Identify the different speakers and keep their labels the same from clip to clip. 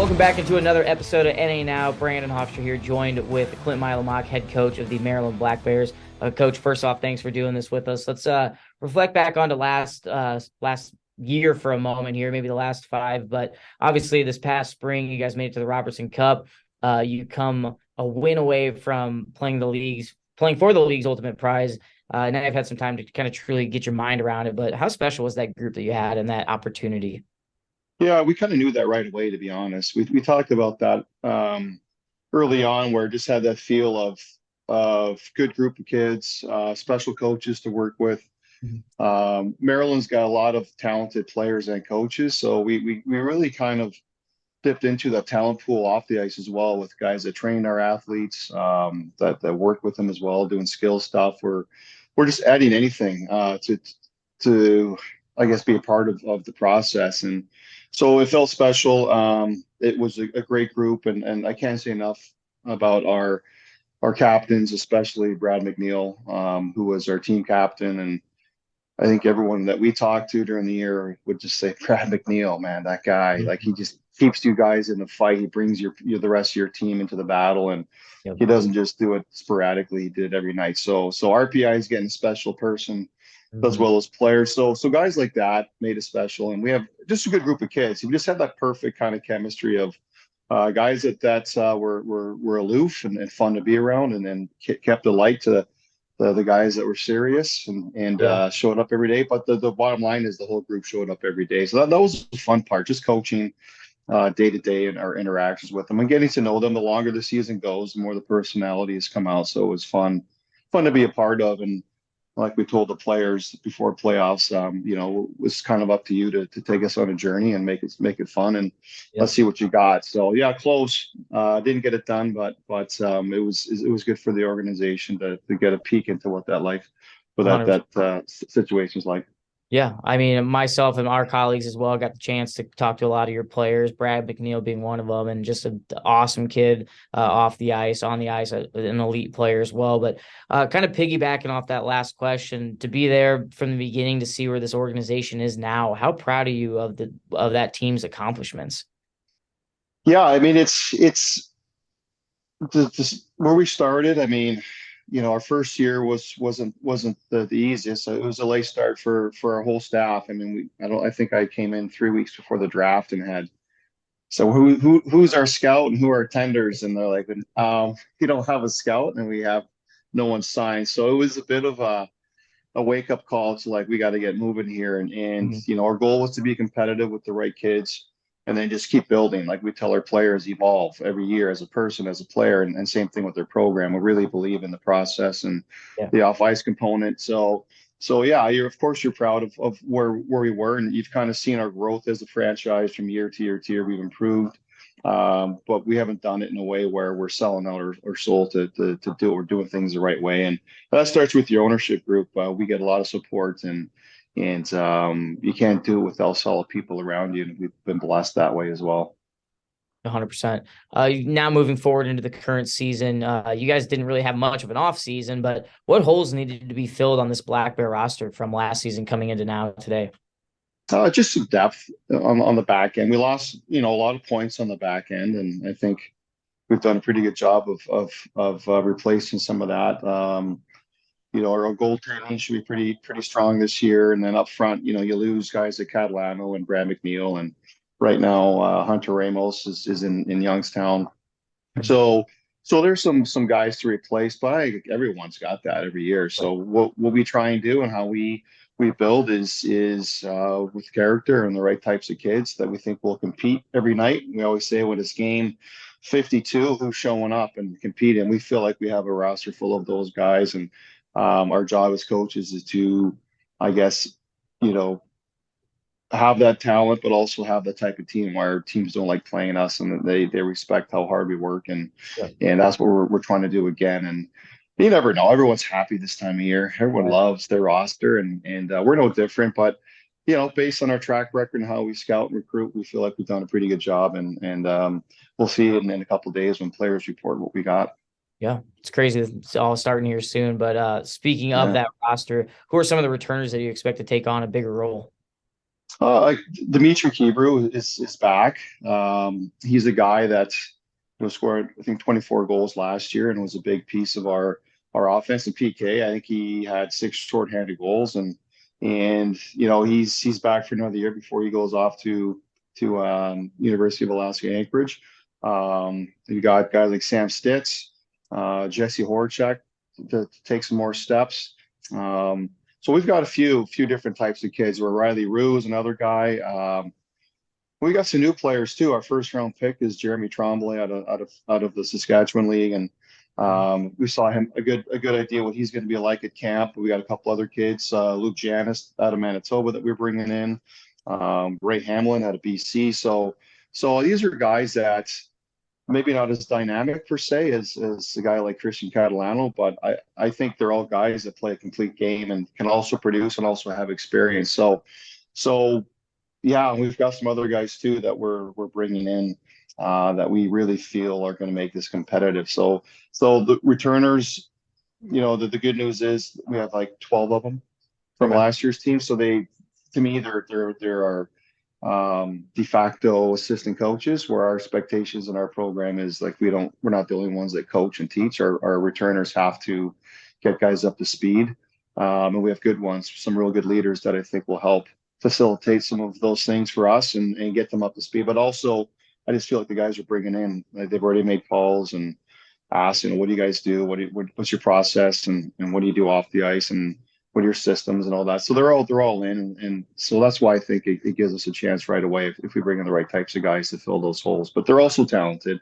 Speaker 1: Welcome back into another episode of NA Now. Brandon Hofstra here, joined with Clint Mylymok, head coach of the Maryland Black Bears. Coach, first off, thanks for doing this with us. Let's reflect back onto last year for a moment here, maybe the last 5. But obviously, this past spring, you guys made it to the Robertson Cup. You come a win away from playing for the league's ultimate prize. Now you've had some time to kind of truly get your mind around it. But how special was that group that you had and that opportunity?
Speaker 2: Yeah, we kind of knew that right away, to be honest. We talked about that early on, where it just had that feel of good group of kids, special coaches to work with.
Speaker 1: Mhm.
Speaker 2: Maryland's got a lot of talented players and coaches, so we really kind of dipped into that talent pool off the ice as well, with guys that train our athletes, that work with them as well, doing skill stuff. We're just adding anything to I guess be a part of the process, and so it felt special. It was a great group, and I can't say enough about our captains, especially Brad McNeil, who was our team captain. And I think everyone that we talked to during the year would just say, Brad McNeil, man, that guy, like, he just keeps you guys in the fight. He brings the rest of your team into the battle, and
Speaker 1: Yep.
Speaker 2: he doesn't just do it sporadically. He did it every night. So RPI is getting a special person as
Speaker 1: Mhm.
Speaker 2: well as players. So guys like that made it special, and we have just a good group of kids. We just had that perfect kind of chemistry of guys that were aloof and fun to be around, and then kept the light to the guys that were serious and
Speaker 1: Yeah.
Speaker 2: showed up every day. But the bottom line is the whole group showed up every day. So that was the fun part, just coaching day to day and our interactions with them and getting to know them. The longer the season goes, the more the personalities come out. So it was fun to be a part of. And like we told the players before playoffs, it's kind of up to you to take us on a journey and make it fun, and let's
Speaker 1: Yep.
Speaker 2: see what you got. So yeah, close. Didn't get it done, but it was good for the organization to get a peek into what that life, what that situation's like.
Speaker 1: Yeah, I mean, myself and our colleagues as well got the chance to talk to a lot of your players, Brad McNeil being one of them, and just an awesome kid off the ice, on the ice, an elite player as well. But kind of piggybacking off that last question, to be there from the beginning to see where this organization is now, how proud are you of that team's accomplishments?
Speaker 2: Yeah, I mean it's where we started. I mean, our first year wasn't the easiest. So it was a late start for our whole staff. I mean, I think I came in 3 weeks before the draft and had, so who's our scout and who are tenders? And they're like, we don't have a scout and we have no one signed. So it was a bit of a wake up call to, like, we got to get moving here. And
Speaker 1: Mhm.
Speaker 2: our goal was to be competitive with the right kids, and then just keep building. Like we tell our players, evolve every year as a person, as a player, and same thing with their program. We really believe in the process and
Speaker 1: Yeah.
Speaker 2: the off ice component. So yeah, of course you're proud of where we were, and you've kind of seen our growth as a franchise from year to year to year. We've improved. But we haven't done it in a way where we're selling out our soul to do it. We're doing things the right way. And that starts with your ownership group. We get a lot of support, and you can't do it without solid people around you. And we've been blessed that way as well.
Speaker 1: 100%. Now moving forward into the current season, you guys didn't really have much of an off season, but what holes needed to be filled on this Black Bear roster from last season coming into now today?
Speaker 2: Just some depth on the back end. We lost, a lot of points on the back end, and I think we've done a pretty good job of replacing some of that. Our goaltending should be pretty strong this year. And then up front, you lose guys like Catalano and Brad McNeil, and right now Hunter Ramos is in Youngstown.
Speaker 1: Mhm.
Speaker 2: So there's some guys to replace, but I think everyone's got that every year.
Speaker 1: Right.
Speaker 2: So what we try and do and how we build is with character and the right types of kids that we think will compete every night. We always say when it's game 52, who's showing up and competing. We feel like we have a roster full of those guys, and our job as coaches is to, I guess, you know, have that talent, but also have the type of team where teams don't like playing us, and that they respect how hard we work,
Speaker 1: Yeah.
Speaker 2: and that's what we're trying to do again. And you never know. Everyone's happy this time of year. Everyone
Speaker 1: Right.
Speaker 2: loves their roster, and we're no different. But based on our track record and how we scout and recruit, we feel like we've done a pretty good job. And we'll see in a couple of days when players report what we got.
Speaker 1: Yeah, it's crazy. It's all starting here soon. But speaking of
Speaker 2: Yeah.
Speaker 1: that roster, who are some of the returners that you expect to take on a bigger role?
Speaker 2: Like Dimitri Kibru is back. He's a guy that scored I think 24 goals last year and was a big piece of our offense and PK. I think he had six shorthanded goals and he's back for another year before he goes off to University of Alaska Anchorage. You got guys like Sam Stitz, Jesse Horchak to take some more steps. So we've got a few different types of kids. Where Riley Rue is another guy. We got some new players too. Our first round pick is Jeremy Tremblay out of the Saskatchewan League, and we saw him a good idea what he's going to be like at camp. We got a couple other kids, Luke Janis out of Manitoba that we're bringing in, Ray Hamlin out of BC. So these are guys that maybe not as dynamic per se as a guy like Christian Catalano, but I think they're all guys that play a complete game and can also produce and also have experience. So yeah, we've got some other guys too that we're bringing in that we really feel are going to make this competitive. So the returners, the good news is we have like 12 of them from
Speaker 1: Okay.
Speaker 2: last year's team. So to me, they're our de facto assistant coaches, where our expectations in our program is like we're not the only ones that coach and teach. Our returners have to get guys up to speed, and we have good ones, some real good leaders that I think will help facilitate some of those things for us and get them up to speed. But also, I just feel like the guys are bringing in, like they've already made calls and asked, what do you guys do? What's your process and what do you do off the ice and what are your systems and all that. So they're all in, and so that's why I think it gives us a chance right away if we bring in the right types of guys to fill those holes. But they're also talented.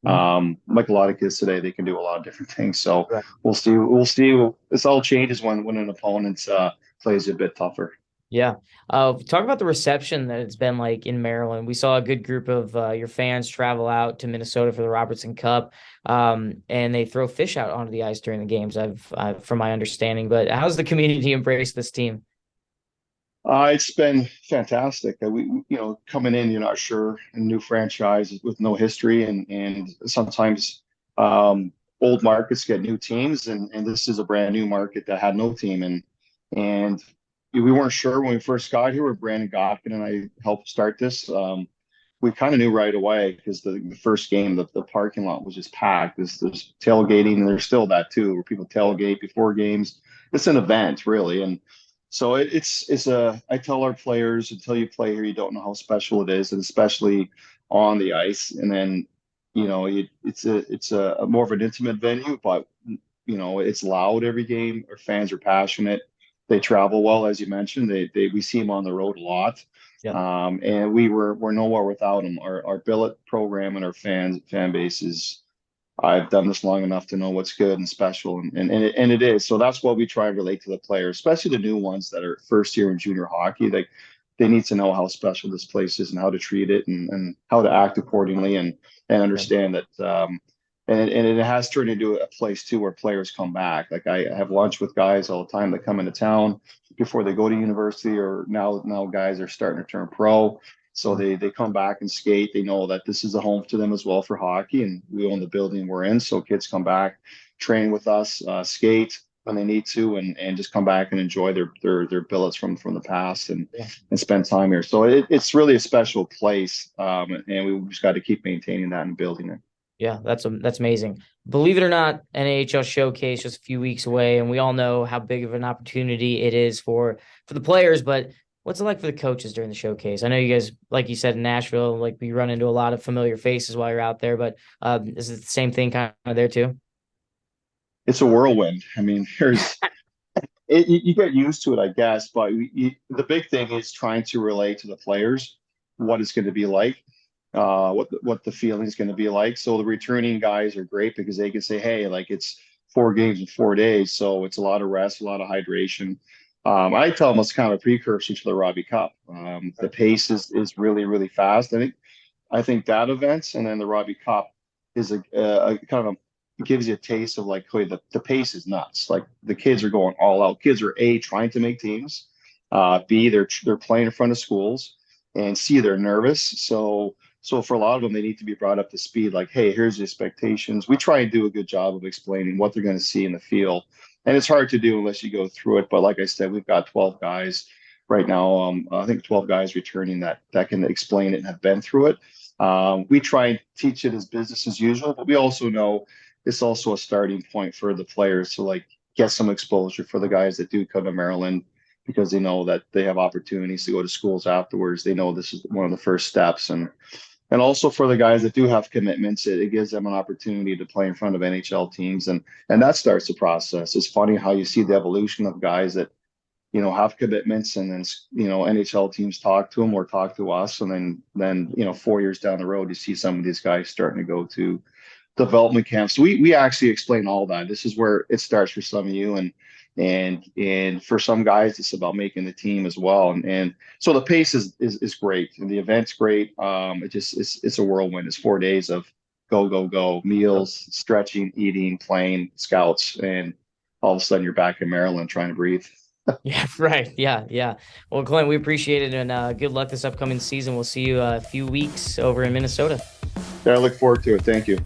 Speaker 1: Mhm.
Speaker 2: Like a lot of kids today, they can do a lot of different things. So
Speaker 1: Right.
Speaker 2: we'll see. We'll see. This all changes when an opponent plays a bit tougher.
Speaker 1: Yeah. Talk about the reception that it's been like in Maryland. We saw a good group of your fans travel out to Minnesota for the Robertson Cup, and they throw fish out onto the ice during the games. from my understanding. But how's the community embrace this team?
Speaker 2: It's been fantastic. Coming in, you're not sure, a new franchise with no history, and sometimes um, old markets get new teams, and this is a brand new market that had no team, and we weren't sure when we first got here. Where Brandon Godkin and I helped start this. We kind of knew right away because the first game, the parking lot was just packed. There's tailgating, and there's still that too, where people tailgate before games. It's an event, really, and so it's I tell our players until you play here, you don't know how special it is, and especially on the ice. And then, it's a more of an intimate venue, but it's loud every game. Our fans are passionate. They travel well, as you mentioned. We see them on the road a lot.
Speaker 1: Yeah.
Speaker 2: And we're nowhere without them. Our billet program and our fan base is I've done this long enough to know what's good and special, and it is. So that's what we try and relate to the players, especially the new ones that are first year in junior hockey. They need to know how special this place is and how to treat it and how to act accordingly and
Speaker 1: Yeah.
Speaker 2: understand that. And it has turned into a place too where players come back. Like I have lunch with guys all the time that come into town before they go to university, or now guys are starting to turn pro. So they come back and skate. They know that this is a home to them as well for hockey, and we own the building we're in. So kids come back, train with us, skate when they need to, and just come back and enjoy their billets from the past
Speaker 1: Yeah.
Speaker 2: and spend time here. So it's really a special place, and we just got to keep maintaining that and building it.
Speaker 1: Yeah, that's amazing. Believe it or not, NHL Showcase just a few weeks away, and we all know how big of an opportunity it is for the players. But what's it like for the coaches during the showcase? I know you guys, like you said, in Nashville, like we run into a lot of familiar faces while you're out there. But is it the same thing kind of there too?
Speaker 2: It's a whirlwind. I mean, you get used to it, I guess, but the big thing is trying to relate to the players what it's going to be like, what the feeling is going to be like. So the returning guys are great because they can say, hey, like it's 4 games in 4 days, so it's a lot of rest, a lot of hydration. I tell them it's kind of a precursor to the Robbie Cup. The pace is really really fast. I think that events and then the Robbie Cup is a kind of it gives you a taste of like, hey, the pace is nuts. Like the kids are going all out. Kids are A, trying to make teams. B, they're playing in front of schools, and C, they're nervous. So for a lot of them, they need to be brought up to speed. Like, hey, here's the expectations. We try and do a good job of explaining what they're going to see in the field, and it's hard to do unless you go through it. But like I said, we've got 12 guys. right now. I think 12 guys returning that can explain it and have been through it. We try and teach it as business as usual, but we also know it's also a starting point for the players to like get some exposure for the guys that do come to Maryland because they know that they have opportunities to go to schools afterwards. They know this is one of the first steps, and also for the guys that do have commitments, it gives them an opportunity to play in front of NHL teams, and that starts the process. It's funny how you see the evolution of guys that have commitments, and then NHL teams talk to them or talk to us, and then 4 years down the road, you see some of these guys starting to go to development camps. We actually explain all that. This is where it starts for some of you, and for some guys, it's about making the team as well. And so the pace is great, and the event's great. It's a whirlwind. It's 4 days of go go go, meals, stretching, eating, playing, scouts, and all of a sudden you're back in Maryland trying to breathe.
Speaker 1: Yeah, right. Yeah, yeah. Well, Clint, we appreciate it, and good luck this upcoming season. We'll see you a few weeks over in Minnesota.
Speaker 2: Yeah, I look forward to it. Thank you.